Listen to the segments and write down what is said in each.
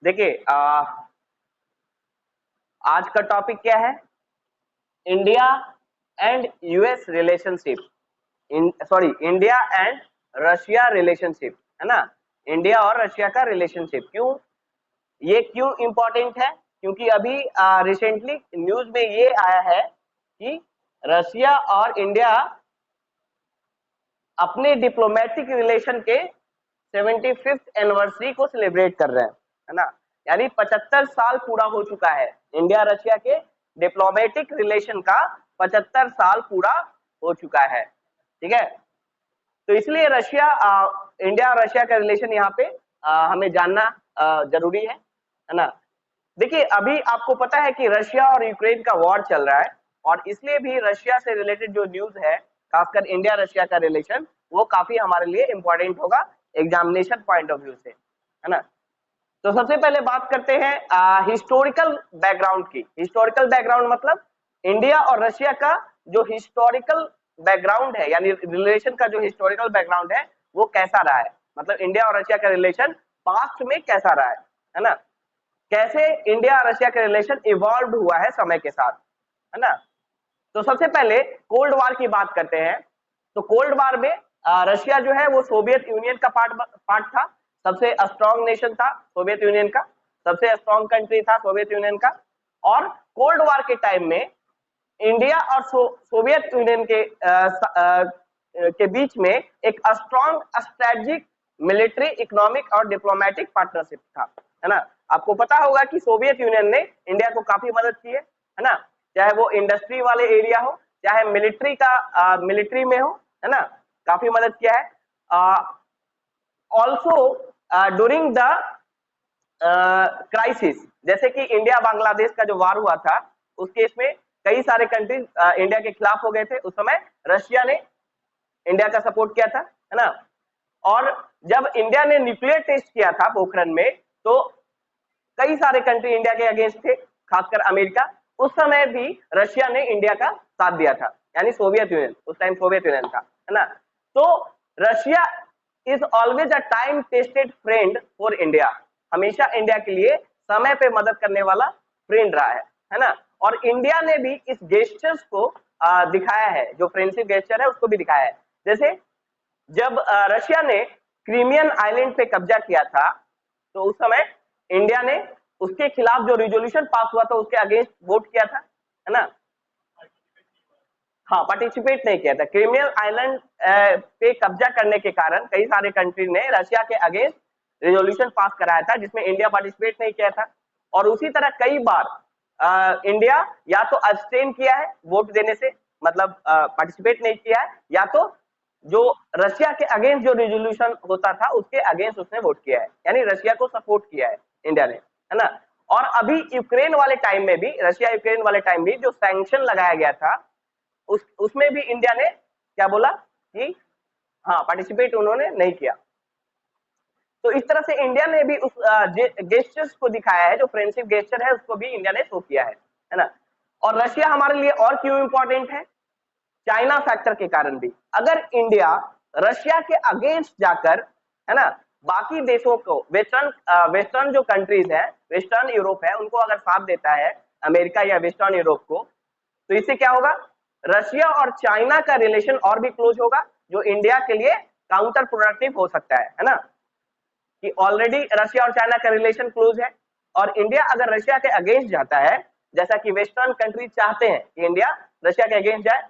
देखिए आज का टॉपिक क्या है? India and US relationship, India and Russia relationship, है ना। इंडिया और रशिया का रिलेशनशिप क्यों इंपॉर्टेंट है? क्योंकि अभी रिसेंटली न्यूज में ये आया है कि रशिया और इंडिया अपने डिप्लोमेटिक रिलेशन के 75th एनिवर्सरी को सेलिब्रेट कर रहे हैं, है ना। यानी 75 साल पूरा हो चुका है इंडिया रशिया के डिप्लोमेटिक रिलेशन का, 75 साल पूरा हो चुका है, ठीक है। तो इसलिए इंडिया और रशिया का रिलेशन यहाँ पे हमें जानना जरूरी है ना। देखिए अभी आपको पता है कि रशिया और यूक्रेन का वॉर चल रहा है, और इसलिए भी रशिया से रिलेटेड जो न्यूज है, खासकर इंडिया रशिया का रिलेशन, वो काफी हमारे लिए इंपॉर्टेंट होगा एग्जामिनेशन पॉइंट ऑफ व्यू से, है ना। तो सबसे पहले बात करते हैं हिस्टोरिकल बैकग्राउंड की। हिस्टोरिकल बैकग्राउंड मतलब इंडिया और रशिया का जो हिस्टोरिकल बैकग्राउंड है, यानी रिलेशन का जो हिस्टोरिकल बैकग्राउंड है वो कैसा रहा है, मतलब इंडिया और रशिया का रिलेशन पास्ट में कैसा रहा है ना। कैसे इंडिया और रशिया का रिलेशन इवॉल्व हुआ है समय के साथ, है ना। तो सबसे पहले कोल्ड वार की बात करते हैं। तो कोल्ड वार में रशिया जो है वो सोवियत यूनियन का पार्ट था, सबसे स्ट्रॉन्ग नेशन था सोवियत यूनियन का, सबसे स्ट्रॉन्ग कंट्री था सोवियत यूनियन का। और कोल्ड वार के टाइम में इंडिया और सोवियत यूनियन के बीच में एक स्ट्रॉन्ग स्ट्रेटेजिक मिलिट्री, इकोनॉमिक और डिप्लोमेटिक पार्टनरशिप था, है ना। आपको पता होगा कि सोवियत यूनियन ने इंडिया को काफी मदद की है ना, चाहे वो इंडस्ट्री वाले एरिया हो, चाहे मिलिट्री में हो, है ना, काफी मदद किया है। ऑल्सो ड्यूरिंग द क्राइसिस, जैसे कि इंडिया बांग्लादेश का जो वार हुआ था, उस केस में कई सारे कंट्रीज इंडिया के खिलाफ हो गए थे। उस समय रशिया ने इंडिया का सपोर्ट किया था, है ना। और जब इंडिया ने न्यूक्लियर टेस्ट किया था पोखरण में, तो कई सारे कंट्री इंडिया के अगेंस्ट थे, खासकर अमेरिका। उस समय भी रशिया ने इंडिया का साथ दिया था, यानी सोवियत यूनियन, उस टाइम सोवियत यूनियन था, है ना। तो Russia is always a time tested friend for India, हमेशा इंडिया के लिए समय पे मदद करने वाला फ्रेंड रहा है ना। और इंडिया ने भी इस गेस्चर्स को दिखाया है, जो फ्रेंडशिप गेस्चर है उसको भी दिखाया है। जैसे जब रशिया ने क्रीमियन आइलैंड पे कब्जा किया था, तो उस समय इंडिया ने उसके खिलाफ जो रिजोल्यूशन पास हुआ था उसके अगेंस्ट वोट किया था, है ना। हाँ, पार्टिसिपेट नहीं किया था। क्रीमियन आइलैंड पे कब्जा करने के कारण कई सारे कंट्री ने रशिया के अगेंस्ट रिजोल्यूशन पास कराया था, जिसमें इंडिया पार्टिसिपेट नहीं किया था। और उसी तरह कई बार इंडिया या तो अब्सटेन किया है वोट देने से, मतलब पार्टिसिपेट नहीं किया है, या तो जो रशिया के अगेंस्ट जो रिजोल्यूशन होता था उसके अगेंस्ट उसने वोट किया है, यानी रशिया को सपोर्ट किया है इंडिया ने, है ना। और अभी यूक्रेन वाले टाइम में भी, रशिया यूक्रेन वाले टाइम भी जो सैंक्शन लगाया गया था, उसमें भी इंडिया ने क्या बोला कि हाँ, पार्टिसिपेट उन्होंने नहीं किया। तो इस तरह से इंडिया ने भी उस गेस्चर्स को दिखाया है, जो फ्रेंडशिप गेस्चर है उसको भी इंडिया ने शो किया है ना। और रशिया हमारे लिए और क्यों इंपॉर्टेंट है? चाइना फैक्टर के कारण भी। अगर इंडिया रशिया के अगेंस्ट जाकर, है ना, बाकी देशों को, वेस्टर्न जो कंट्रीज है, वेस्टर्न यूरोप है, उनको अगर साथ देता है, अमेरिका या वेस्टर्न यूरोप को, तो इससे क्या होगा? रशिया और चाइना का रिलेशन और भी क्लोज होगा, जो इंडिया के लिए काउंटर प्रोडक्टिव हो सकता है ना। कि ऑलरेडी रशिया और चाइना का रिलेशन क्लोज है, और इंडिया अगर रशिया के अगेंस्ट जाता है, जैसा कि वेस्टर्न कंट्री चाहते हैं कि इंडिया रशिया के अगेंस्ट जाए,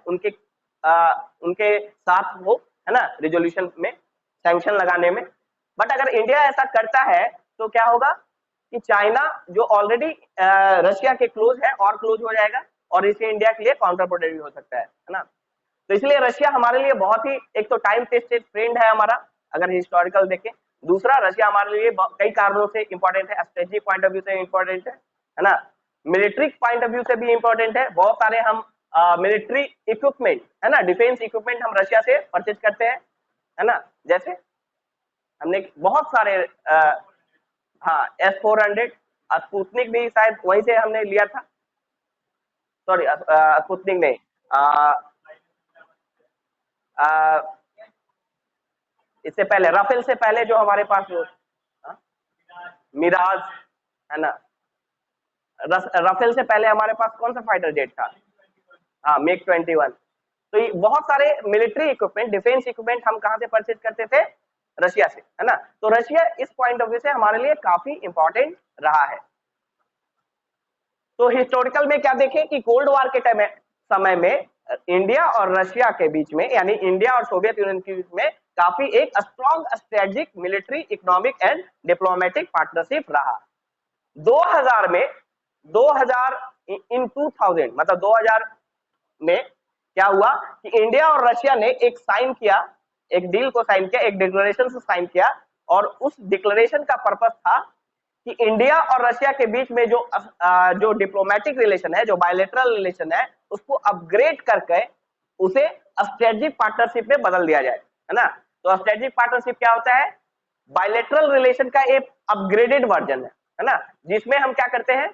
उनके साथ हो, है ना, रिजोल्यूशन में, सैंक्शन लगाने में। बट अगर इंडिया ऐसा करता है तो क्या होगा कि चाइना जो ऑलरेडी रशिया के क्लोज है और क्लोज हो जाएगा, और इससे इंडिया के लिए काउंटर प्रोडक्टिव हो सकता है ना। तो इसलिए रशिया हमारे लिए बहुत ही, एक तो टाइम टेस्टेड फ्रेंड है हमारा अगर हिस्टोरिकल देखें, दूसरा रशिया हमारे लिए कई कारणों से इंपॉर्टेंट है, स्ट्रेटेजिक पॉइंट ऑफ व्यू से इंपॉर्टेंट है ना, मिलिट्री पॉइंट ऑफ व्यू से भी इंपॉर्टेंट है। बहुत सारे हम मिलिट्री इक्विपमेंट, है ना, डिफेंस इक्विपमेंट हम रशिया से परचेज करते हैं, है ना। जैसे हमने बहुत सारे हाँ, S-400, स्पुतनिक भी शायद वहीं से हमने लिया था, सॉरी स्पुतनिक नहीं, इससे पहले, राफेल से पहले जो हमारे पास मिराज, है ना। राफेल से पहले हमारे पास कौन सा फाइटर जेट था? हाँ, मिग 21। तो ये बहुत सारे मिलिट्री इक्विपमेंट, डिफेंस इक्विपमेंट हम कहां से परचेज करते थे? रशिया से, है ना। तो रशिया इस पॉइंट ऑफ व्यू से हमारे लिए काफी इंपॉर्टेंट रहा है। तो हिस्टोरिकल में क्या देखें कि कोल्ड वॉर के टाइम समय में इंडिया और रशिया के बीच में, यानी इंडिया और सोवियत यूनियन के बीच में काफी एक strong strategic military economic and diplomatic partnership रहा। 2000 में 2000 इन 2000 मतलब 2000 में क्या हुआ कि इंडिया और रशिया ने एक साइन किया, एक डील को साइन किया, एक डिक्लेरेशन से साइन किया। और उस डिक्लेरेशन का पर्पस था कि इंडिया और रशिया के बीच में जो डिप्लोमेटिक रिलेशन है, जो बायलैटरल रिलेशन है, उसको अपग्रेड करके उसे स्ट्रेटेजिक पार्टनरशिप में बदल दिया जाए, है ना। तो स्ट्रेटेजिक पार्टनरशिप क्या होता है? बायलैटरल रिलेशन का एक अपग्रेडेड वर्जन है ना, जिसमें हम क्या करते हैं,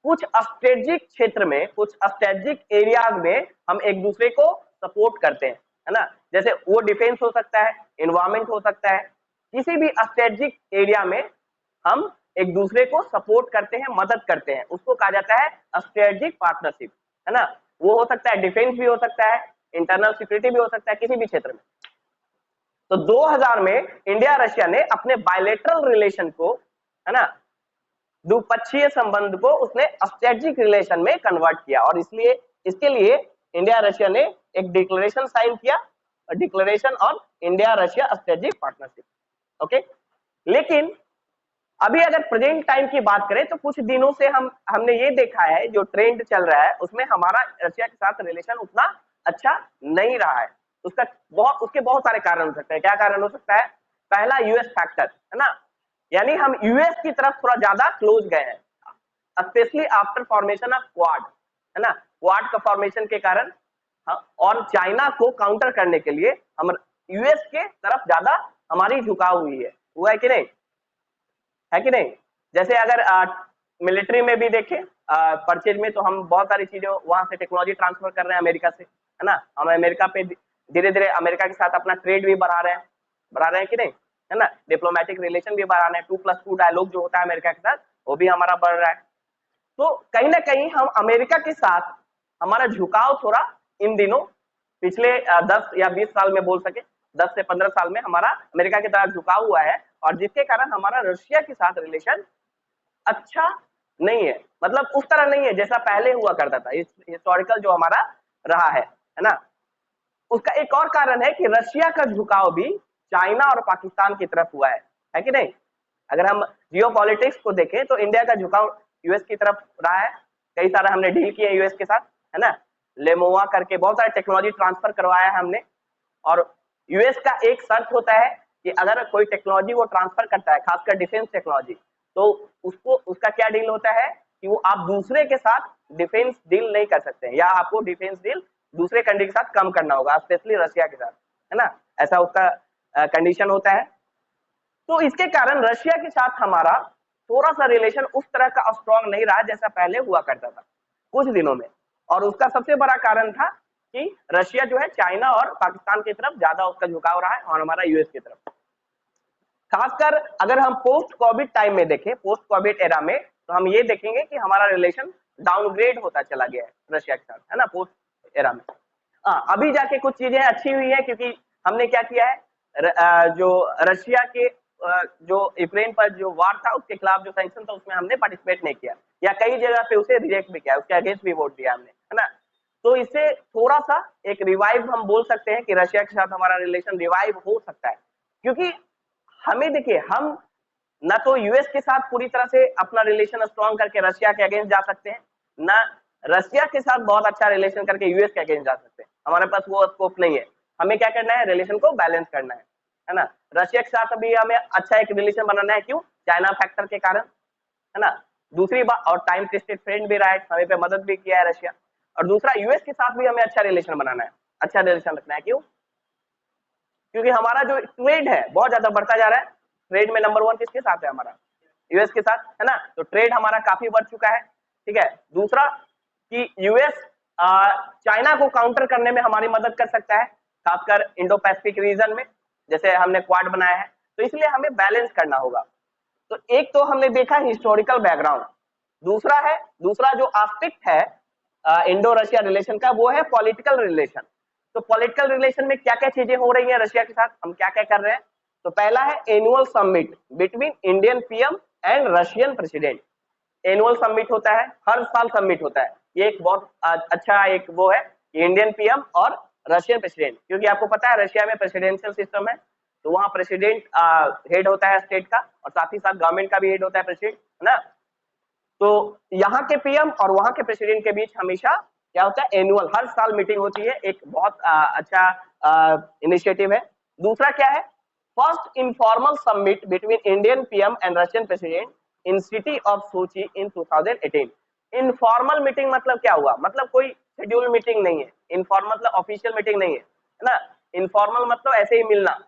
कुछ स्ट्रेटेजिक क्षेत्र में, कुछ स्ट्रेटेजिक एरियाज में हम एक दूसरे को सपोर्ट करते हैं, है ना। जैसे वो डिफेंस हो सकता है, एनवायरमेंट हो सकता है, किसी भी स्ट्रेटेजिक एरिया में हम एक दूसरे को सपोर्ट करते हैं, मदद करते हैं, उसको कहा जाता है स्ट्रेटेजिक पार्टनरशिप, है ना। वो हो सकता है डिफेंस भी हो सकता है, इंटरनल सिक्योरिटी भी हो सकता है, किसी भी क्षेत्र में। तो 2000 में इंडिया रशिया ने अपने बायलैटरल रिलेशन को, है ना, द्विपक्षीय संबंध को उसने स्ट्रेटेजिक रिलेशन में कन्वर्ट किया। और इसलिए इसके लिए इंडिया रशिया ने एक डिक्लेरेशन साइन किया, declaration on India Russia strategic partnership. Okay, लेकिन अभी अगर प्रेजेंट टाइम की बात करें तो कुछ दिनों से हमने ये देखा है, जो ट्रेंड चल रहा है उसमें हमारा रशिया के साथ रिलेशन उतना अच्छा नहीं रहा है। उसके बहुत सारे कारण हो सकते हैं। क्या कारण हो सकता है? पहला, यूएस फैक्टर, है ना, यानी हम यूएस की तरफ थोड़ा ज्यादा क्लोज गए हैं, specially after formation of quad, है ना। क्वाड का फॉर्मेशन के कारण और चाइना को काउंटर करने के लिए हम यूएस के तरफ ज्यादा हमारी झुकाव हुई है, हुआ है कि नहीं? है कि नहीं? जैसे अगर मिलिट्री में भी देखें, परचेज में, तो हम बहुत सारी चीजें वहां से टेक्नोलॉजी ट्रांसफर कर रहे हैं अमेरिका से, है ना। हम अमेरिका पे धीरे धीरे अमेरिका के साथ अपना ट्रेड भी बढ़ा रहे हैं कि नहीं, है ना। डिप्लोमेटिक रिलेशन भी बढ़ा रहे हैं, 2+2 डायलॉग जो होता है अमेरिका के साथ, वो भी हमारा बढ़ रहा है। तो कहीं ना कहीं हम अमेरिका के साथ हमारा झुकाव थोड़ा इन दिनों, पिछले 10 या 20 साल में बोल सके, 10 से 15 साल में हमारा अमेरिका की तरफ झुकाव हुआ है, और जिसके कारण हमारा रशिया के साथ रिलेशन अच्छा नहीं है, मतलब उस तरह नहीं है जैसा पहले हुआ करता था, हिस्टोरिकल जो हमारा रहा है ना। उसका एक और कारण है कि रशिया का झुकाव भी चाइना और पाकिस्तान की तरफ हुआ है कि नहीं? अगर हम जियोपॉलिटिक्स को देखें तो इंडिया का झुकाव यूएस की तरफ रहा है, कई सारा हमने डील किए यूएस के साथ, है ना। लेमोवा करके बहुत सारे टेक्नोलॉजी ट्रांसफर करवाया है हमने। और यूएस का एक शर्त होता है कि अगर कोई टेक्नोलॉजी वो ट्रांसफर करता है, खासकर डिफेंस टेक्नोलॉजी, तो उसका क्या डील होता है कि वो आप दूसरे के साथ डिफेंस डील नहीं कर सकते हैं, या आपको डिफेंस डील दूसरे कंट्री के साथ कम करना होगा, स्पेशली रशिया के साथ, है ना। ऐसा उसका कंडीशन होता है। तो इसके कारण रशिया के साथ हमारा थोड़ा सा रिलेशन उस तरह का स्ट्रॉन्ग नहीं रहा जैसा पहले हुआ करता था कुछ दिनों में। और उसका सबसे बड़ा कारण था कि रशिया जो है चाइना और पाकिस्तान की तरफ ज्यादा उसका झुकाव रहा है, और हमारा यूएस की तरफ। खासकर अगर हम पोस्ट कोविड टाइम में देखें, पोस्ट कोविड एरा में, तो हम ये देखेंगे कि हमारा रिलेशन डाउनग्रेड होता चला गया है रशिया के साथ, है ना, पोस्ट एरा में। अभी जाके कुछ चीजें अच्छी हुई है, क्योंकि हमने क्या किया है, जो रशिया के जो यूक्रेन पर जो वार था उसके खिलाफ जो सैंक्शन था उसमें हमने पार्टिसिपेट नहीं किया, या कई जगह पे उसे रिजेक्ट भी किया, उसके अगेंस्ट भी वोट दिया हमने, है ना। तो इससे थोड़ा सा एक रिवाइव हम बोल सकते हैं कि रशिया के साथ हमारा रिलेशन रिवाइव हो सकता है। क्योंकि हमें देखिए, हम ना तो यूएस के साथ पूरी तरह से अपना रिलेशन स्ट्रॉन्ग करके रशिया के अगेंस्ट जा सकते हैं, ना रशिया के साथ बहुत अच्छा रिलेशन करके यूएस के अगेंस्ट जा सकते हैं। हमारे पास वो स्कोप नहीं है। हमें क्या करना है, रिलेशन को बैलेंस करना है ना। रशिया के साथ अभी हमें अच्छा एक रिलेशन बनाना है, क्यों? चाइना फैक्टर के कारण, है ना। दूसरी बात, और टाइम टेस्टेड फ्रेंड भी रहा है, हमें पे मदद भी किया है रशिया। और दूसरा, यूएस के साथ भी हमें अच्छा रिलेशन बनाना है, अच्छा रिलेशन रखना है। क्यों? क्योंकि हमारा जो ट्रेड है बहुत ज्यादा बढ़ता जा रहा है। ट्रेड में नंबर 1 किसके साथ है? हमारा यूएस के साथ, है ना। तो ट्रेड हमारा काफी बढ़ चुका है, ठीक है। दूसरा कि यूएस चाइना को काउंटर करने में हमारी मदद कर सकता है, खासकर इंडो पैसिफिक रीजन में, जैसे हमने क्वाड बनाया है। तो इसलिए हमें बैलेंस करना होगा। तो एक तो हमने देखा हिस्टोरिकल बैकग्राउंड, दूसरा जो एस्पेक्ट है इंडो रशिया रिलेशन का, वो है पॉलिटिकल रिलेशन। तो पॉलिटिकल रिलेशन में क्या क्या चीजें हो रही है रशिया के साथ, हम क्या क्या कर रहे हैं। तो पहला है annual summit between Indian PM and Russian president. Annual summit होता है, हर साल समिट होता है। ये एक बहुत अच्छा एक वो है, इंडियन पीएम और रशियन प्रेसिडेंट, क्योंकि आपको पता है रशिया में प्रेसिडेंशियल सिस्टम है, तो वहां प्रेसिडेंट हेड होता है स्टेट का, और साथ ही साथ गवर्नमेंट का भी हेड होता है प्रेसिडेंट, है ना। तो यहाँ के पीएम और वहां के प्रेसिडेंट के बीच हमेशा क्या होता है, एनुअल, हर साल मीटिंग होती है। एक बहुत अच्छा इनिशिएटिव है। दूसरा क्या है, first informal summit between Indian PM and Russian president in city of Sochi in 2018। Informal meeting मतलब क्या हुआ, मतलब कोई शेड्यूल मीटिंग नहीं है। इनफॉर्मल मतलब ऑफिशियल मीटिंग नहीं है ना। इनफॉर्मल मतलब ऐसे ही मिलना।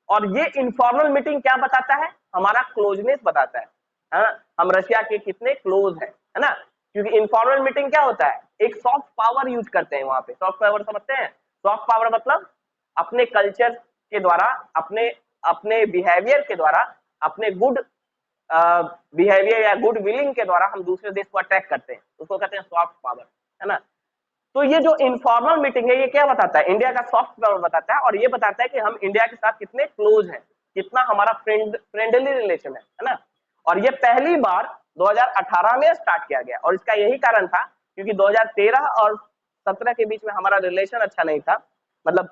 और ये इनफॉर्मल मीटिंग क्या बताता है, हमारा क्लोजनेस बताता है ना, हम रशिया के कितने क्लोज है ना। क्योंकि इनफॉर्मल मीटिंग क्या होता है, एक सॉफ्ट पावर यूज करते हैं वहां पे। सॉफ्ट पावर समझते हैं, सॉफ्ट पावर मतलब अपने कल्चर के द्वारा, अपने अपने बिहेवियर के द्वारा, अपने गुड बिहेवियर या गुड विलिंग के द्वारा हम दूसरे देश को अट्रैक्ट करते हैं, उसको कहते हैं सॉफ्ट पावर, है ना। तो ये जो इनफॉर्मल मीटिंग है, ये क्या बताता है, इंडिया का सॉफ्ट पावर बताता है, और ये बताता है कि हम इंडिया के साथ कितने क्लोज हैं, कितना हमारा फ्रेंडली रिलेशन है ना। और ये पहली बार 2018 में स्टार्ट किया गया, और इसका यही कारण था क्योंकि 2013 और 17 के बीच में हमारा रिलेशन अच्छा नहीं था, मतलब,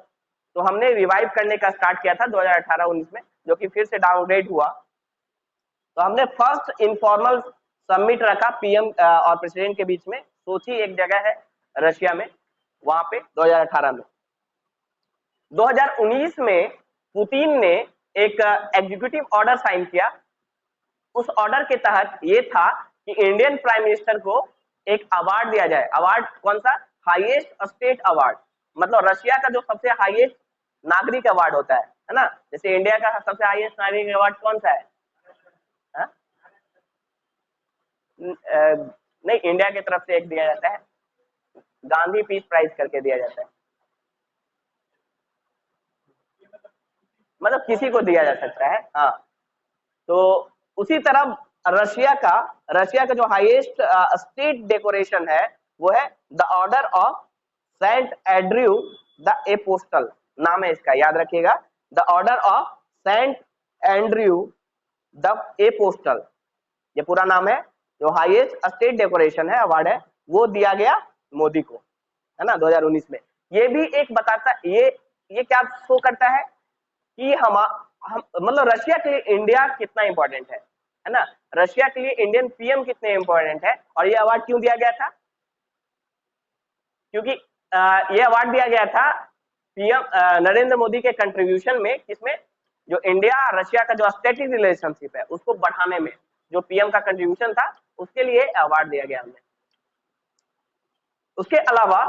तो हमने रिवाइव करने का स्टार्ट किया था 2018-19 में, जो कि फिर से डाउनग्रेड हुआ। तो हमने फर्स्ट इनफॉर्मल समिट रखा पीएम और प्रेसिडेंट के बीच में, सोची एक जगह है रशिया में, वहां पे 2018 में। 2019 में पुतिन ने एक एग्जीक्यूटिव ऑर्डर साइन किया। उस ऑर्डर के तहत ये था कि इंडियन प्राइम मिनिस्टर को एक अवार्ड दिया जाए। अवार्ड कौन सा, हाईएस्ट स्टेट अवार्ड, मतलब रशिया का जो सबसे हाईएस्ट नागरिक अवार्ड होता है ना। जैसे इंडिया का सबसे हाईएस्ट नागरिक अवार्ड कौन सा है? हा? नहीं, इंडिया की तरफ से एक दिया जाता है, गांधी पीस प्राइज करके दिया जाता है, मतलब किसी को दिया जा सकता है। हाँ, तो उसी तरह रशिया का जो हाईएस्ट स्टेट डेकोरेशन है, वो है the order of saint Andrew the apostle, नाम है इसका, याद रखिएगा, the order of saint Andrew the apostle, ये पूरा नाम है। जो हाईएस्ट स्टेट डेकोरेशन है, अवार्ड है, वो दिया गया मोदी को, है ना, 2019 में। ये भी एक बताता, ये क्या शो करता है कि हम मतलब रशिया के लिए इंडिया कितना इंपॉर्टेंट है ना। रशिया के लिए इंडियन पीएम कितने इंपॉर्टेंट है। और ये अवार्ड क्यों दिया गया था, क्योंकि ये अवार्ड दिया गया था पीएम नरेंद्र मोदी के कंट्रीब्यूशन में, किसमें, जो इंडिया रशिया का जो स्ट्रेटेजिक रिलेशनशिप है उसको बढ़ाने में जो पीएम का कंट्रीब्यूशन था, उसके लिए अवार्ड दिया गया हमें। उसके अलावा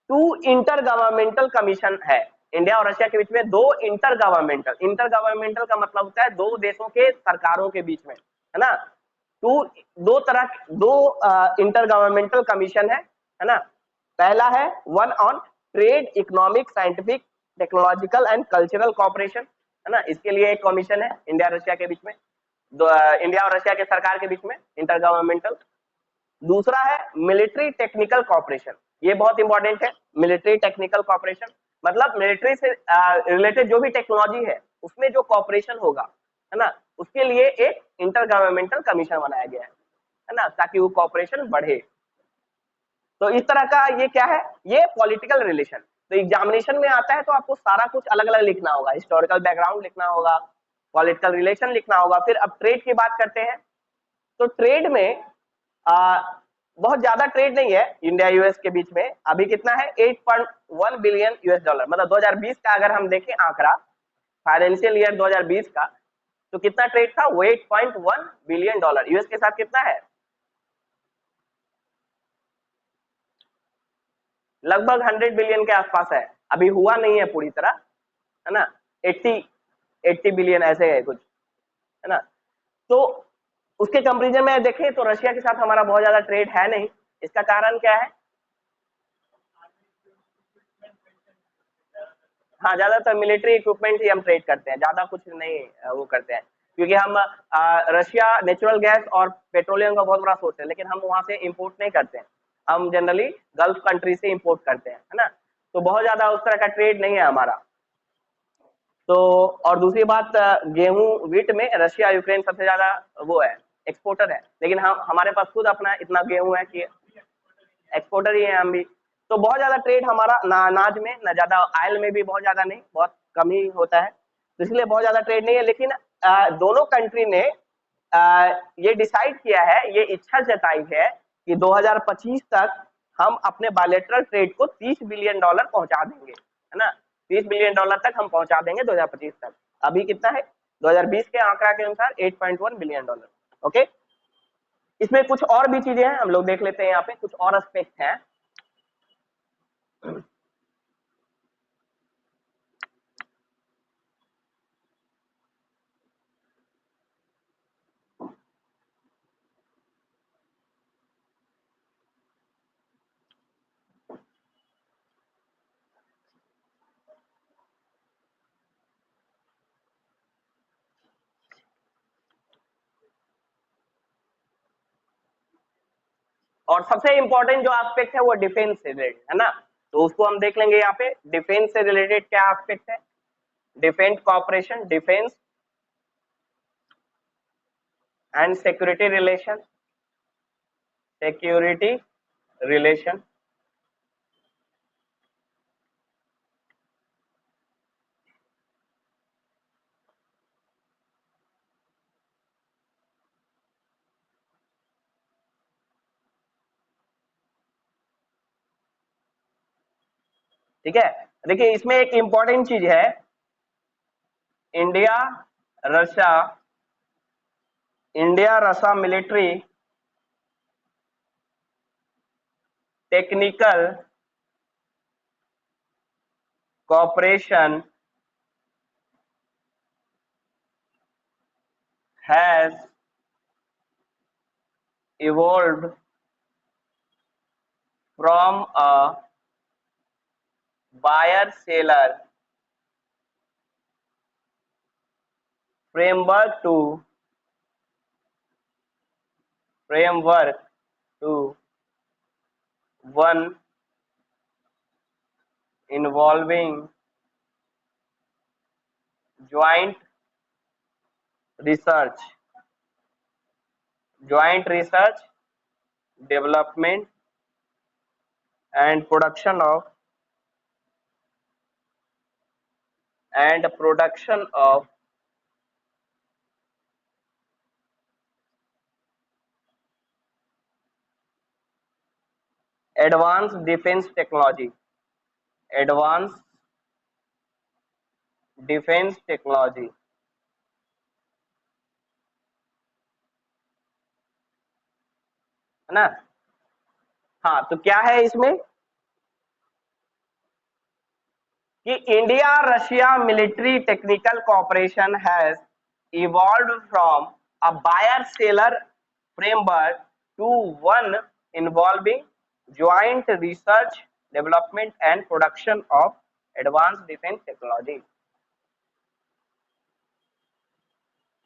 2 इंटर गवर्नमेंटल कमीशन है इंडिया और रशिया के बीच में। 2 इंटर गवर्नमेंटल का मतलब होता है 2 देशों के सरकारों के बीच में, है ना। दो इंटर गवर्नमेंटल कमीशन है ना। पहला है one on trade, economic, scientific, technological and cultural cooperation, है ना। इसके लिए एक कमीशन है इंडिया रशिया के बीच में, इंडिया और रशिया के सरकार के बीच में, इंटर गवर्नमेंटल। दूसरा है मिलिट्री टेक्निकल कॉपरेशन, ये बहुत इंपॉर्टेंट है। मिलिट्री टेक्निकल कॉपरेशन मतलब मिलिट्री से रिलेटेड जो भी टेक्नोलॉजी है उसमें जो कॉपरेशन होगा, है ना, उसके लिए एक इंटर गवर्नमेंटल कमीशन बनाया गया है ना, ताकि वो कॉपरेशन बढ़े। तो इस तरह का ये क्या है, ये पॉलिटिकल रिलेशन। तो एग्जामिनेशन में आता है तो आपको सारा कुछ अलग अलग लिखना होगा, हिस्टोरिकल बैकग्राउंड लिखना होगा, पॉलिटिकल रिलेशन लिखना होगा। फिर अब ट्रेड की बात करते हैं। तो ट्रेड में बहुत ज्यादा ट्रेड नहीं है इंडिया यूएस के बीच में। अभी कितना है, 8.1 बिलियन यूएस डॉलर, मतलब 2020 का अगर हम देखें आंकड़ा, फाइनेंशियल ईयर 2020 का, तो कितना ट्रेड था, वो 8.1 बिलियन डॉलर। यूएस के साथ कितना है, लगभग 100 बिलियन के आसपास है। अभी हुआ नहीं है पूरी तरह, है ना, 80 बिलियन ऐसे है कुछ, है ना। तो उसके कंपेरिजन में देखें तो रशिया के साथ हमारा बहुत ज्यादा ट्रेड है नहीं। इसका कारण क्या है, हाँ, ज्यादातर मिलिट्री इक्विपमेंट ही हम ट्रेड करते हैं, ज्यादा कुछ नहीं वो करते हैं। क्योंकि हम रशिया नेचुरल गैस और पेट्रोलियम का बहुत बड़ा सोर्स है, लेकिन हम वहां से इंपोर्ट नहीं करते हैं, हम जनरली गल्फ कंट्री से इंपोर्ट करते हैं, है ना। तो बहुत ज्यादा उस तरह का ट्रेड नहीं है हमारा। तो और दूसरी बात, गेहूं वीट में रशिया यूक्रेन सबसे ज्यादा वो है, एक्सपोर्टर है, लेकिन हम हमारे पास खुद अपना इतना गेहूं है कि एक्सपोर्टर ही है हम भी। तो बहुत ज्यादा ट्रेड हमारा ना अनाज में, ना ज्यादा ऑयल में भी, बहुत ज्यादा नहीं, बहुत कम ही होता है, तो इसलिए बहुत ज्यादा ट्रेड नहीं है। लेकिन दोनों कंट्री ने ये डिसाइड किया है, ये इच्छा जताई है कि 2025 तक हम अपने बायलैटरल ट्रेड को $30 बिलियन पहुंचा देंगे, है ना। $30 बिलियन तक हम पहुंचा देंगे 2025 तक। अभी कितना है 2020 के आंकड़ा के अनुसार $8.1 बिलियन। ओके, इसमें कुछ और भी चीजें हैं, हम लोग देख लेते हैं, यहाँ पे कुछ और एस्पेक्ट हैं। और सबसे इंपॉर्टेंट जो एस्पेक्ट है वो डिफेंस से रिलेटेड है ना, तो उसको हम देख लेंगे। यहाँ पे डिफेंस से रिलेटेड क्या एस्पेक्ट है, defence cooperation, defence and security relation, security relation, ठीक है। देखिए इसमें एक इंपॉर्टेंट चीज है, India Russia, India Russia military technical cooperation has evolved from a buyer-seller framework to one involving joint research, development and production of advanced defense technology, advanced defense technology, है ना। हाँ, तो क्या है इसमें कि India Russia military technical cooperation has evolved from a buyer-seller framework to one involving joint research, development and production of advanced defense technology।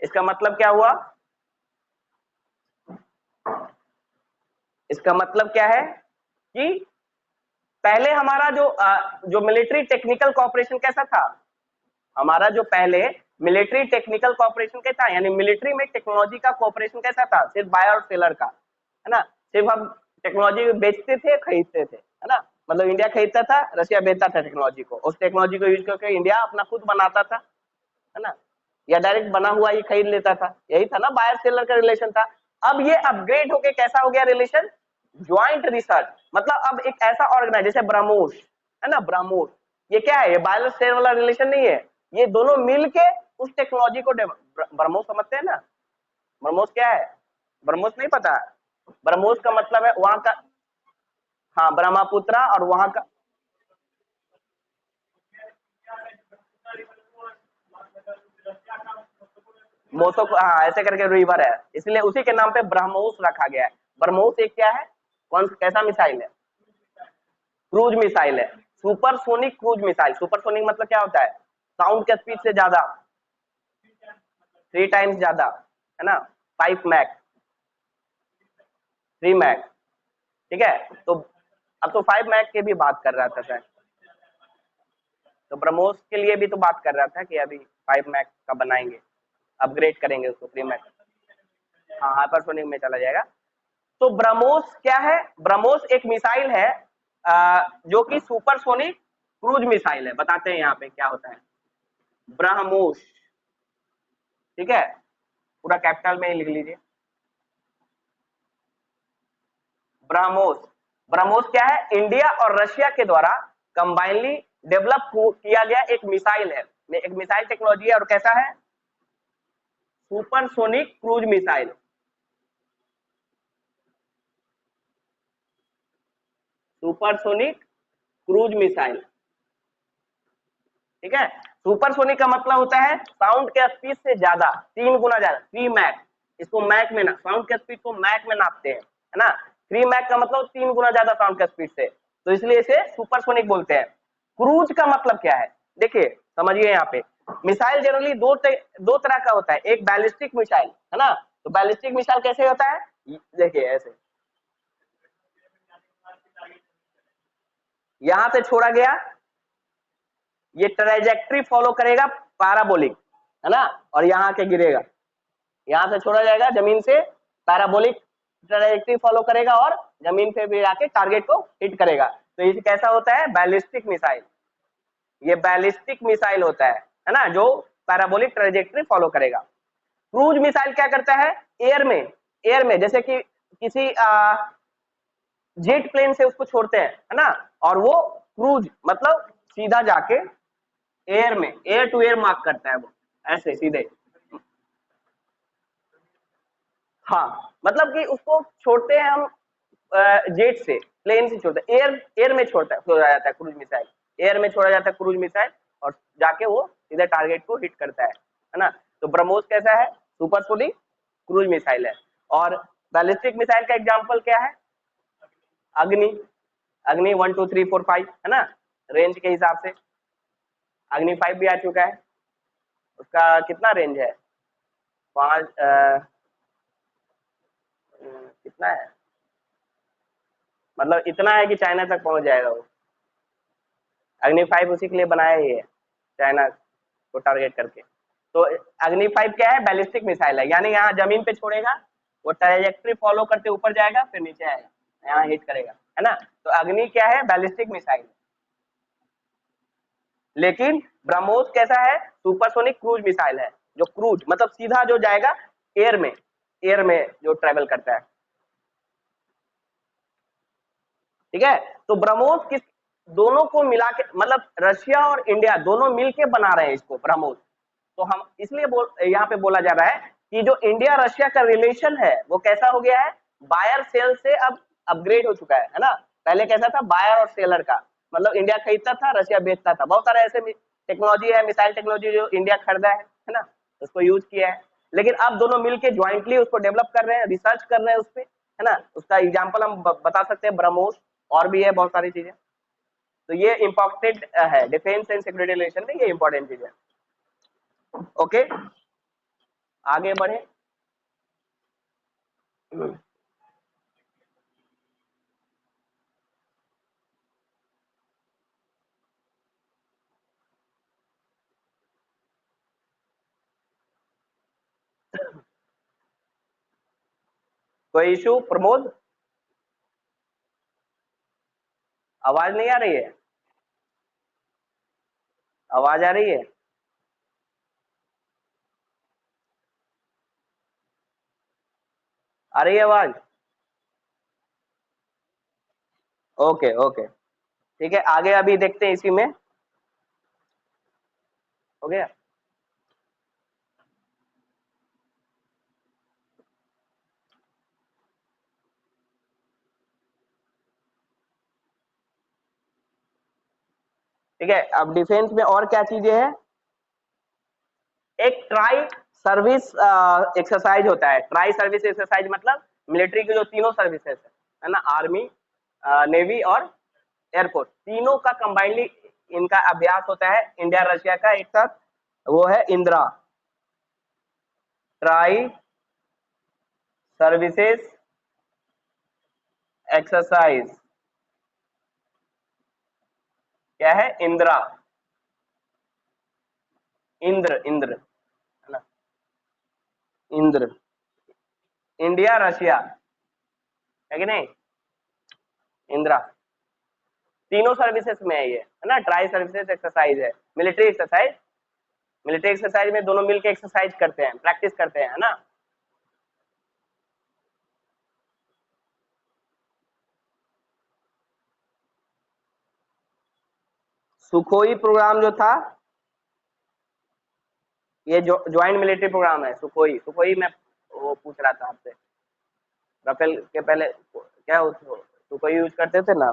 इसका मतलब क्या हुआ, इसका मतलब क्या है कि पहले हमारा जो मिलिट्री टेक्निकल कोऑपरेशन कैसा था, हमारा जो पहले मिलिट्री टेक्निकल कोऑपरेशन कैसा था, यानी मिलिट्री में टेक्नोलॉजी का कोऑपरेशन कैसा था, सिर्फ बायर और सेलर का, है ना। सिर्फ हम टेक्नोलॉजी बेचते थे, खरीदते थे, है ना। मतलब इंडिया खरीदता था, रशिया बेचता था टेक्नोलॉजी को, उस टेक्नोलॉजी को यूज करके इंडिया अपना खुद बनाता था, है ना, या डायरेक्ट बना हुआ ही खरीद लेता था, यही था ना बायर सेलर का रिलेशन था। अब ये अपग्रेड होके कैसा हो गया रिलेशन, ज्वाइंट रिसर्च, मतलब अब एक ऐसा ऑर्गेनाइज जैसे ब्रह्मोस, है ना, ब्रह्मोस, ये क्या है, ये बायर सेलर वाला रिलेशन नहीं है, ये दोनों मिलके उस टेक्नोलॉजी को ब्रह्मोस समझते हैं ना, ब्रह्मोस क्या है, ब्रह्मोस नहीं पता, ब्रह्मोस का मतलब है वहां का, हाँ ब्रह्मपुत्रा, और वहां का मोसो, हाँ ऐसे करके रिवर है, इसलिए उसी के नाम पे ब्रह्मोस रखा गया है। ब्रह्मोस एक क्या है, कौन कैसा मिसाइल है, क्रूज मिसाइल है, सुपरसोनिक क्रूज मिसाइल। सुपरसोनिक मतलब क्या होता है, साउंड के स्पीड से ज्यादा, 3 टाइम्स ज्यादा, है ना, 5 मैक, 3 मैक, ठीक है। तो अब तो 5 मैक की भी बात कर रहा था सर, तो ब्रह्मोस के लिए भी तो बात कर रहा था कि अभी 5 मैक का बनाएंगे, अपग्रेड करेंगे उसको 3 मैक, हाँ हाइपरसोनिक में चला जाएगा। तो ब्रह्मोस क्या है? ब्रह्मोस एक मिसाइल है जो कि सुपरसोनिक क्रूज मिसाइल है। बताते हैं यहाँ पे क्या होता है ब्रह्मोस, ठीक है, पूरा कैपिटल में ही लिख लीजिए ब्रह्मोस। ब्रह्मोस क्या है? इंडिया और रशिया के द्वारा कंबाइनली डेवलप किया गया एक मिसाइल है, एक मिसाइल टेक्नोलॉजी है, और कैसा है? Supersonic cruise missile, supersonic cruise missile, ठीक है। सुपरसोनिक का मतलब होता है साउंड के स्पीड से ज्यादा, 3 गुना ज्यादा, 3 मैक, इसको मैक में ना, साउंड के स्पीड को मैक में नापते हैं, है ना। 3 मैक का मतलब 3 गुना ज्यादा साउंड के स्पीड से, तो इसलिए इसे सुपरसोनिक बोलते हैं। क्रूज का मतलब क्या है? देखिए समझिए, यहाँ पे मिसाइल जनरली दो तरह का होता है, एक बैलिस्टिक मिसाइल, है ना। तो बैलिस्टिक मिसाइल कैसे होता है? देखिए ऐसे, यहां से छोड़ा गया, ये ट्रेजेक्ट्री फॉलो करेगा पैराबोलिक, है ना, और यहाँ के गिरेगा, यहाँ से छोड़ा जाएगा जमीन से, पैराबोलिक ट्रेजेक्ट्री फॉलो करेगा और जमीन पे भी आके टारगेट को हिट करेगा। तो ये कैसा होता है? बैलिस्टिक मिसाइल, ये बैलिस्टिक मिसाइल होता है ना, जो पैराबोलिक ट्रेजेक्ट्री फॉलो करेगा। क्रूज मिसाइल क्या करता है? एयर में जैसे कि किसी जेट प्लेन से उसको छोड़ते हैं, है ना, और वो क्रूज मतलब सीधा जाके एयर में, एयर टू एयर मार्क करता है वो, ऐसे सीधे, हाँ, मतलब कि उसको छोड़ते हैं हम जेट से, प्लेन से छोड़ते हैं, एयर में छोड़ा जाता है क्रूज मिसाइल, एयर में छोड़ा जाता है क्रूज मिसाइल, और जाके वो सीधे टारगेट को हिट करता है ना। तो ब्रह्मोस कैसा है? सुपरसोनिक क्रूज मिसाइल है। और बैलिस्टिक मिसाइल का एग्जांपल क्या है? अग्नि, अग्नि 1 2 3 4 5, है ना, रेंज के हिसाब से अग्नि 5 भी आ चुका है, उसका कितना रेंज है? 5 कितना है, मतलब इतना है कि चाइना तक पहुंच जाएगा वो। अग्नि 5 उसी के लिए बनाया ही है, चाइना को टारगेट करके। तो अग्नि 5 क्या है? बैलिस्टिक मिसाइल है, यानी यहाँ जमीन पे छोड़ेगा, वो ट्रैजेक्टरी फॉलो करते ऊपर जाएगा, फिर नीचे आएगा, यहाँ हिट करेगा, है ना। तो अग्नि क्या है? Ballistic missile. लेकिन ब्रह्मोस कैसा है? सुपरसोनिक क्रूज मिसाइल है, जो क्रूज मतलब सीधा जो जाएगा एयर में जो ट्रेवल करता है, ठीक है। तो ब्रह्मोस किस, दोनों को मिला के, मतलब रशिया और इंडिया दोनों मिलके बना रहे हैं इसको ब्रह्मोस। तो हम इसलिए यहाँ पे बोला जा रहा है कि जो इंडिया रशिया का रिलेशन है वो कैसा हो गया है? बायर सेल से अब अपग्रेड हो चुका है ना। पहले कैसा था? बायर और सेलर का, मतलब इंडिया खरीदता था, रशिया बेचता था। बहुत सारे ऐसे टेक्नोलॉजी है, मिसाइल टेक्नोलॉजी जो इंडिया खरीदा है ना, उसको यूज किया है। लेकिन अब दोनों मिलके ज्वाइंटली उसको डेवलप कर रहे हैं, रिसर्च कर रहे हैं उस पर, है ना। उसका एग्जाम्पल हम बता सकते हैं ब्रह्मोस, और भी है बहुत सारी चीजें। तो ये इम्पोर्टेंट है, डिफेंस एंड सिक्योरिटी रिलेशन में ये इंपॉर्टेंट चीज है। ओके, आगे बढ़े। कोई इशू प्रमोद? आवाज नहीं आ रही है? आवाज आ रही है? आ रही है आवाज? ओके ओके, ठीक है, आगे अभी देखते हैं इसी में। हो गया? ठीक है, अब डिफेंस में और क्या चीजें हैं? एक ट्राई सर्विस एक्सरसाइज होता है। ट्राई सर्विस एक्सरसाइज मतलब मिलिट्री की जो तीनों सर्विसेज है ना, आर्मी, नेवी और एयरफोर्स, तीनों का कंबाइनली इनका अभ्यास होता है इंडिया रशिया का एक साथ, वो है इंदिरा, ट्राई सर्विसेज एक्सरसाइज क्या है? इंदिरा, इंद्र, इंद्र है ना, इंद्र, इंडिया रशिया है कि नहीं, इंदिरा, तीनों सर्विसेज में है ये, है ना। ट्राई सर्विसेज एक्सरसाइज है, मिलिट्री एक्सरसाइज, मिलिट्री एक्सरसाइज में दोनों मिलकर एक्सरसाइज करते हैं, प्रैक्टिस करते हैं, है ना। सुखोई प्रोग्राम जो था, ये जो ज्वाइंट मिलिट्री प्रोग्राम है, सुखोई, सुखोई में वो पूछ रहा था आपसे, राफेल के पहले क्या उसको सुखोई यूज करते थे ना।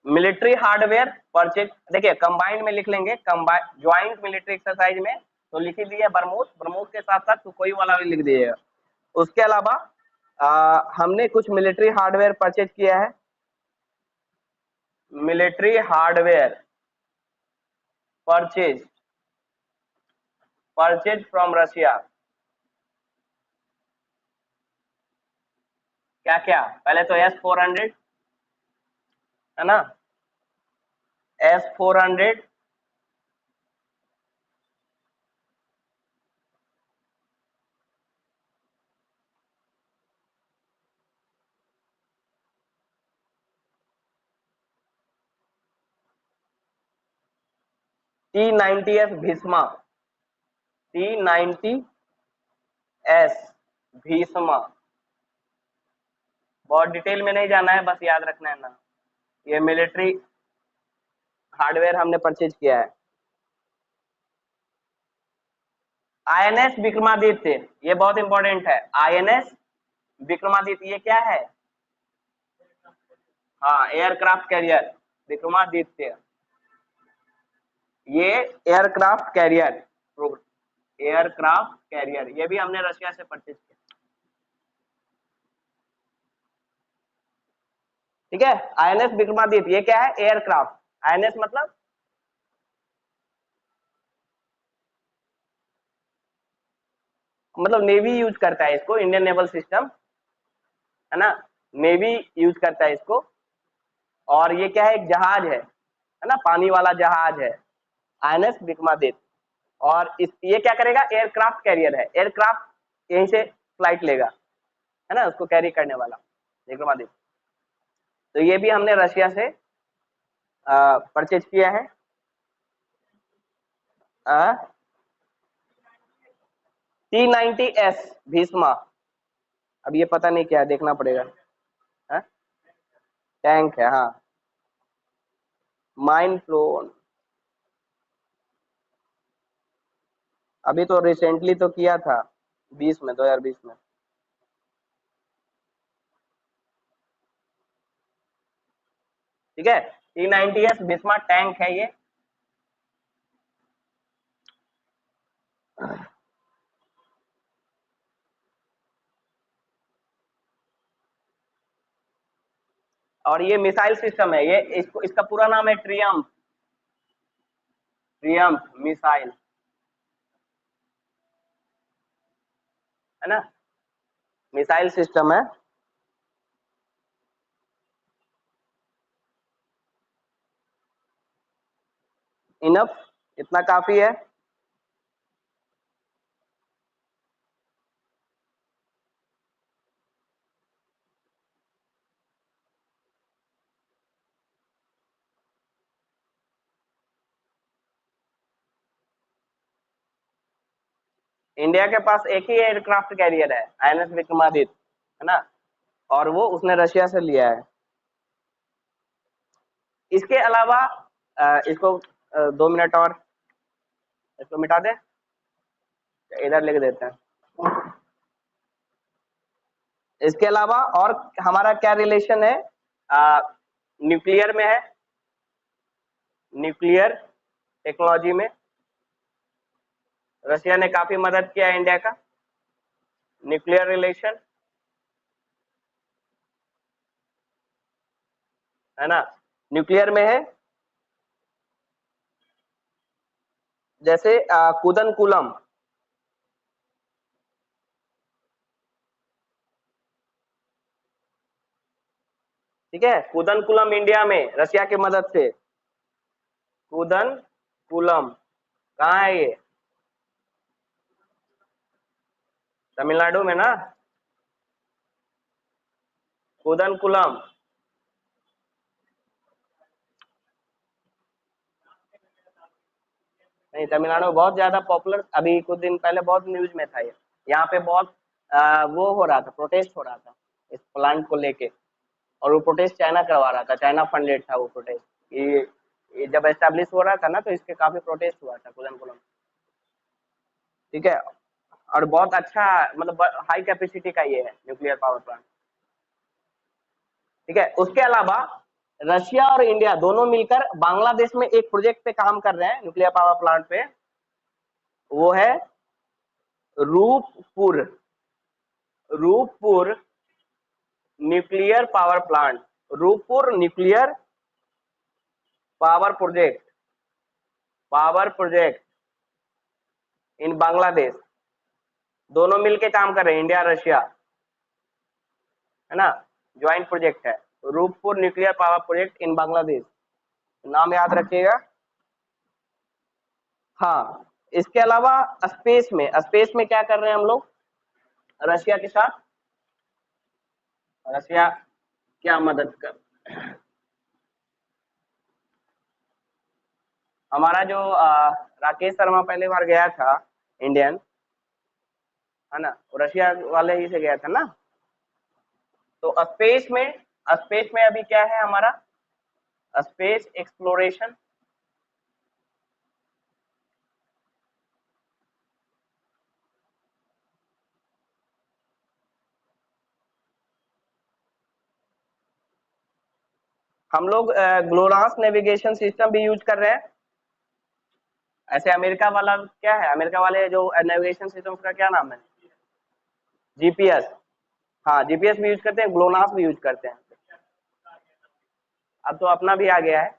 मिलिट्री हार्डवेयर परचेज, देखिए कंबाइंड में लिख लेंगे, कंबाइंड ज्वाइंट मिलिट्री एक्सरसाइज में तो लिख ही दिया बरमूस, बरमूस के साथ साथ सुखोई वाला भी लिख दिएगा। उसके अलावा हमने कुछ मिलिट्री हार्डवेयर परचेज किया है, military hardware purchase, purchase from Russia, क्या क्या? पहले तो S-400 है ना, S-400, T-90S Bheeshma, T-90S Bheeshma, बहुत डिटेल में नहीं जाना है, बस याद रखना है ना। ये मिलिट्री हार्डवेयर हमने परचेज किया है। INS विक्रमादित्य, ये बहुत इंपॉर्टेंट है, INS विक्रमादित्य, ये क्या है? हाँ, एयरक्राफ्ट कैरियर विक्रमादित्य, ये एयरक्राफ्ट कैरियर, एयरक्राफ्ट कैरियर, ये भी हमने रशिया से परचेज किया, ठीक है। INS विक्रमादित्य ये क्या है? एयरक्राफ्ट, INS मतलब नेवी यूज करता है इसको, इंडियन नेवल सिस्टम, है ना, नेवी यूज करता है इसको। और ये क्या है? एक जहाज है ना, पानी वाला जहाज है, INS विक्रमादित्य। और इस ये क्या करेगा? एयरक्राफ्ट कैरियर है, एयरक्राफ्ट यहीं से फ्लाइट लेगा, है ना, उसको कैरी करने वाला विक्रमादित्य। तो ये भी हमने रशिया से परचेज किया है। T-90S भीष्मा, अब ये पता नहीं क्या है, देखना पड़ेगा। टैंक है, हाँ, माइन फ्लोन, अभी तो रिसेंटली तो किया था 20 में, 2020 में। ठीक है, T-90S भीष्मा टैंक है ये। और ये मिसाइल सिस्टम है, ये इसको, इसका पूरा नाम है ट्रियम्फ, ट्रियम्फ मिसाइल, है ना, मिसाइल सिस्टम है। इनफ, इतना काफी है। इंडिया के पास एक ही एयरक्राफ्ट कैरियर है, INS विक्रमादित्य, है ना, और वो उसने रशिया से लिया है। इसके अलावा इसको 2 मिनट और, इसको मिटा दे, इधर लिख देते हैं। इसके अलावा और हमारा क्या रिलेशन है? न्यूक्लियर में है, न्यूक्लियर टेक्नोलॉजी में रशिया ने काफी मदद किया है इंडिया का, न्यूक्लियर रिलेशन। है ना। न्यूक्लियर में है जैसे कुदनकुलम, ठीक है, कुदनकुलम इंडिया में रशिया की मदद से। कुदनकुलम कहाँ है ये? तमिलनाडु में ना, कुदनकुलम। नहीं, तमिलनाडु में बहुत ज्यादा पॉपुलर, अभी कुछ दिन पहले बहुत न्यूज में था ये। यहाँ पे बहुत वो हो रहा था, प्रोटेस्ट हो रहा था इस प्लांट को लेके, और वो प्रोटेस्ट चाइना करवा रहा था, चाइना फंडेड था वो प्रोटेस्ट। ये जब एस्टेब्लिश हो रहा था ना, तो इसके काफी प्रोटेस्ट हुआ था कुदनकुलम, ठीक है। और बहुत अच्छा, मतलब हाई कैपेसिटी का ये है न्यूक्लियर पावर प्लांट, ठीक है। उसके अलावा रशिया और इंडिया दोनों मिलकर बांग्लादेश में एक प्रोजेक्ट पे काम कर रहे हैं न्यूक्लियर पावर प्लांट पे, वो है Rooppur, Rooppur nuclear power plant, Rooppur nuclear power project in Bangladesh, दोनों मिलके काम कर रहे हैं, इंडिया रशिया, है ना। ज्वाइंट प्रोजेक्ट है Rooppur nuclear power project in Bangladesh, नाम याद रखिएगा। हाँ, इसके अलावा स्पेस में क्या कर रहे हैं हम लोग रशिया के साथ? रशिया क्या मदद कर, हमारा जो राकेश शर्मा पहले बार गया था इंडियन, है ना, वो रशिया वाले ही से गया था ना। तो स्पेस में अभी क्या है हमारा, स्पेस एक्सप्लोरेशन, हम लोग ग्लोनास नेविगेशन सिस्टम भी यूज कर रहे हैं। ऐसे अमेरिका वाला क्या है, अमेरिका वाले जो नेविगेशन सिस्टम का क्या नाम है? जीपीएस। हाँ, जीपीएस भी यूज करते हैं, ग्लोनास भी यूज करते हैं। अब तो अपना भी आ गया है,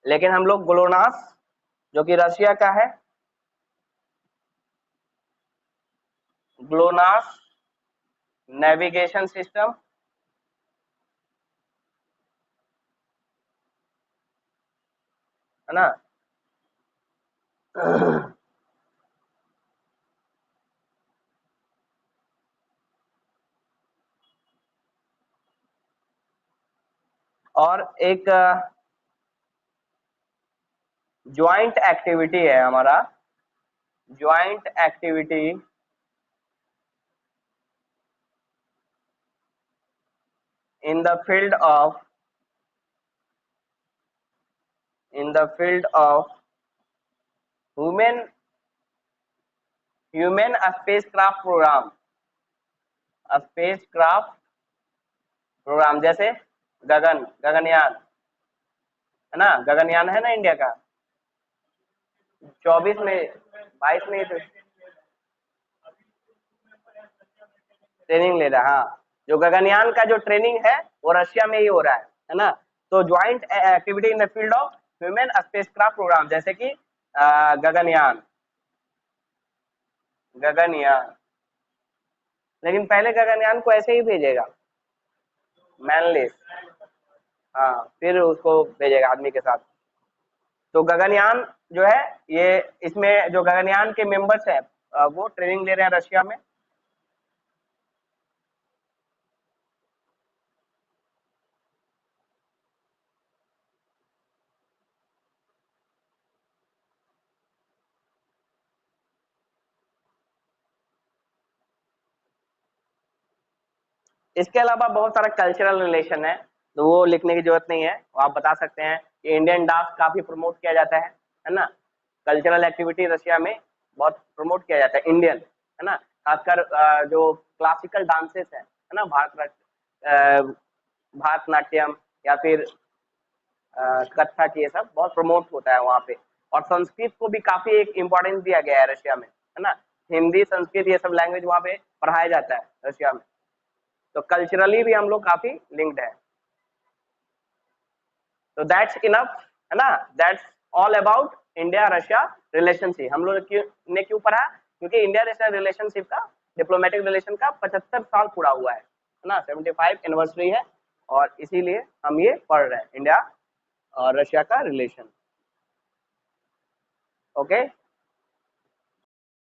लेकिन हम लोग ग्लोनास जो कि रशिया का है, ग्लोनास नेविगेशन सिस्टम, है ना। और एक ज्वाइंट एक्टिविटी है हमारा, joint activity in the field of human spacecraft program, जैसे गगनयान, है ना, गगनयान है ना इंडिया का, 24 में 22 में ट्रेनिंग ले रहा है। हाँ, जो गगनयान का जो ट्रेनिंग है वो रशिया में ही हो रहा है ना। तो joint activity in the field of human spacecraft program, जैसे कि गगनयान, गगनयान। लेकिन पहले गगनयान को ऐसे ही भेजेगा, मैनलेस, हाँ, फिर उसको भेजेगा आदमी के साथ। तो गगनयान जो है, ये इसमें जो गगनयान के मेंबर्स हैं वो ट्रेनिंग ले रहे हैं रशिया में। इसके अलावा बहुत सारा कल्चरल रिलेशन है, तो वो लिखने की जरूरत नहीं है, वो आप बता सकते हैं कि इंडियन डांस काफी प्रमोट किया जाता है ना। कल्चरल एक्टिविटी रशिया में बहुत प्रमोट किया जाता है इंडियन, है ना। खासकर जो क्लासिकल डांसेस है ना, भारतनाट्यम या फिर कथक, ये सब बहुत प्रमोट होता है वहाँ पे। और संस्कृत को भी काफी एक इम्पोर्टेंस दिया गया है रशिया में, है ना। हिंदी, संस्कृत, ये सब लैंग्वेज वहाँ पे पढ़ाया जाता है रशिया में। तो कल्चरली भी हम लोग काफी लिंक्ड है। तो दैट्स इनफ, है ना, that's all about India Russia relationship. हम लोग ने क्यों पढ़ा, क्योंकि इंडिया रशिया रिलेशनशिप का, डिप्लोमेटिक रिलेशन का 75 साल पूरा हुआ है ना, 75 एनिवर्सरी है, और इसीलिए हम ये पढ़ रहे हैं इंडिया और रशिया का रिलेशन। ओके